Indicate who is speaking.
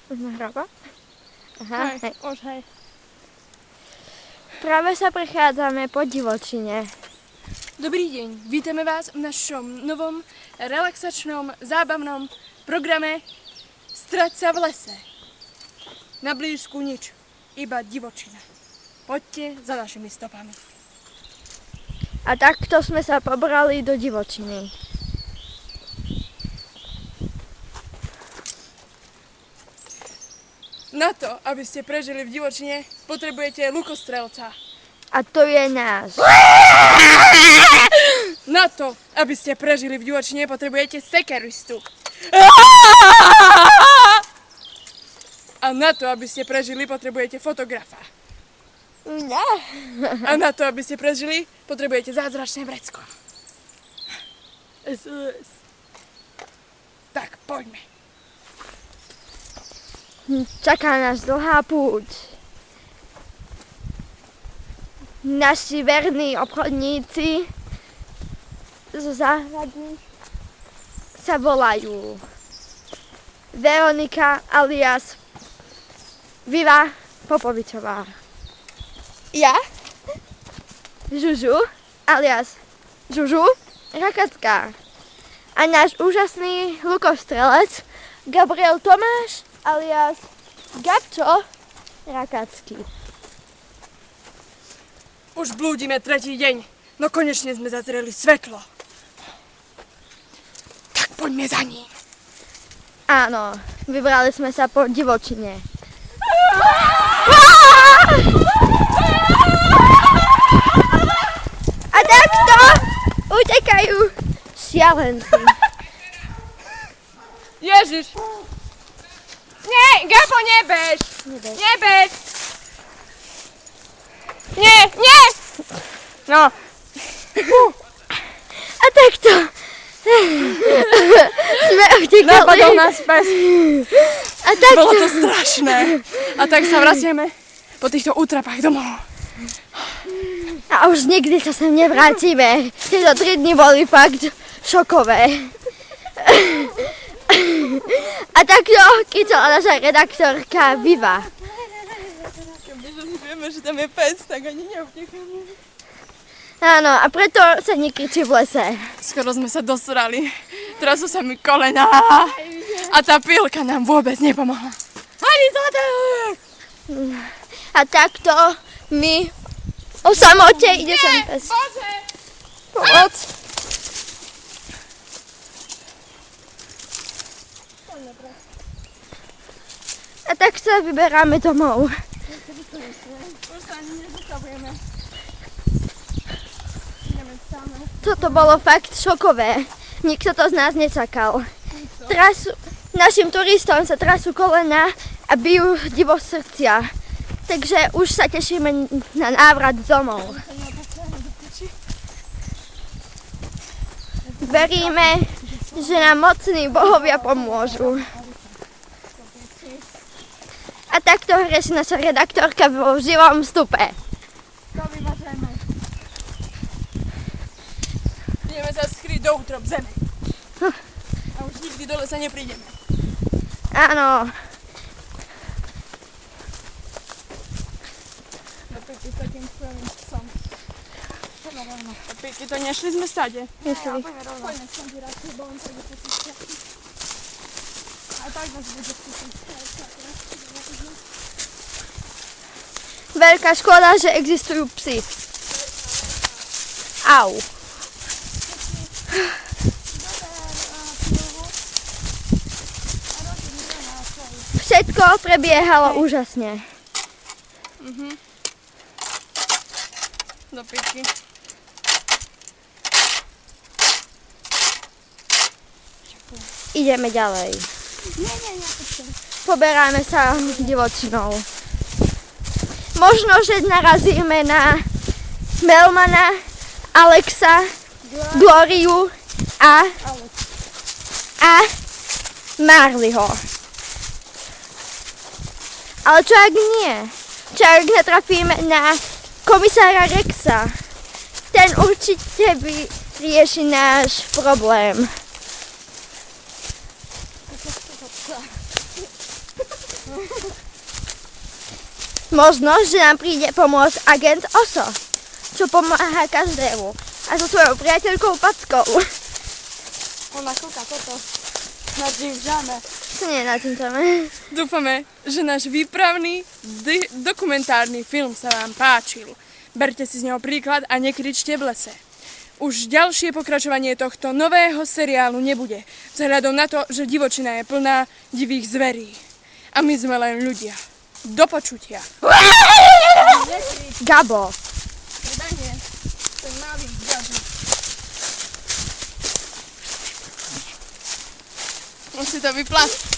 Speaker 1: Už nahráva? Aha, hej.
Speaker 2: Už hej.
Speaker 1: Práve sa prechádzame po divočine.
Speaker 2: Dobrý deň, vítame vás v našom novom relaxačnom, zábavnom programe Strať sa v lese. Na blízku nič, iba divočina. Poďte za našimi stopami.
Speaker 1: A takto sme sa pobrali do divočiny.
Speaker 2: Na to, aby ste prežili v divočine, potrebujete lukostrelca.
Speaker 1: A to je náš.
Speaker 2: Na to, aby ste prežili v divočine, potrebujete sekeristu. A na to, aby ste prežili, potrebujete fotografa. A na to, aby ste prežili, potrebujete zázračné vrecko. SOS. Tak, poďme.
Speaker 1: Čaká nás dlhá púť. Naši verní obchodníci zo záhrady sa volajú Veronika alias Viva Popovičová. Ja, Žužu alias Žužu Rakacká. A náš úžasný lukostrelec Gabriel Tomáš alias Gabčo Rakacký.
Speaker 2: Už blúdime tretí deň, no konečne sme zazreli svetlo. Tak poďme za ním.
Speaker 1: Áno, vybrali sme sa po divočine. A takto utekajú šialenci.
Speaker 2: Ježiš! Nie, Gabo, nebež! Nebež! Nie, nie! No.
Speaker 1: A takto sme utekali.
Speaker 2: Napadol nás pes.
Speaker 1: A takto...
Speaker 2: Bolo to strašné. A tak sa vraciame po týchto útrapách domov.
Speaker 1: A už nikdy sa sem nevrátime. Tieto 3 dni boli fakt šokové. A takto kýčala naša redaktorka Viva.
Speaker 2: Kebyže vieme, že tam je pes, tak ani neutekáme.
Speaker 1: Áno, a preto sa nekričí v lese.
Speaker 2: Skoro sme sa dosrali. Teraz sú sa mi kolená. A tá pilka nám vôbec nepomohla. Ani zadek!
Speaker 1: A takto my o samote ide sem pes.
Speaker 2: Bože!
Speaker 1: Pomoc. A tak sa vyberáme domov.
Speaker 2: Už sa ani nezastavujeme. Ideme stále.
Speaker 1: Toto bolo fakt šokové. Nikto to z nás nečakal. Našim turistom sa trasú kolena a bijú divo srdcia. Takže už sa tešíme na návrat domov. Veríme, že nám mocní bohovia pomôžu. A takto hreší naša redaktorka vo živom vstupe.
Speaker 2: To vymažeme. Ideme sa skryť do útrop zeme. A už nikdy do lesa neprídeme.
Speaker 1: Áno.
Speaker 2: Do piky s takým skvelým psom. Do piky to nešli sme stade.
Speaker 1: Nešli.
Speaker 2: Poďme sem radšej, bo on tak je a tak nás bude skúsiť.
Speaker 1: Veľká škoda, že existujú psi. Au. Všetko prebiehalo úžasne.
Speaker 2: Do piky.
Speaker 1: Ideme ďalej. Poberáme sa divočinou. Možno, že narazíme na Melmana, Alexa, Gloriu a Marleyho. Ale čo ak nie? Čo ak natrafíme na komisára Rexa? Ten určite vyrieši náš problém. Možno, že nám príde pomôcť agent Oso, čo pomáha každému. A so svojou priateľkou Packou.
Speaker 2: Ona kúka toto. Nadžívžame.
Speaker 1: To nie je na tým téme.
Speaker 2: Dúfame, že náš výpravný dokumentárny film sa vám páčil. Berte si z neho príklad a nekričte v lese. Už ďalšie pokračovanie tohto nového seriálu nebude, vzhľadom na to, že divočina je plná divých zverí. A my sme len ľudia. Do počutia.
Speaker 1: Gabo.
Speaker 2: Predanie. Ten malý Gabo. On si to vypla.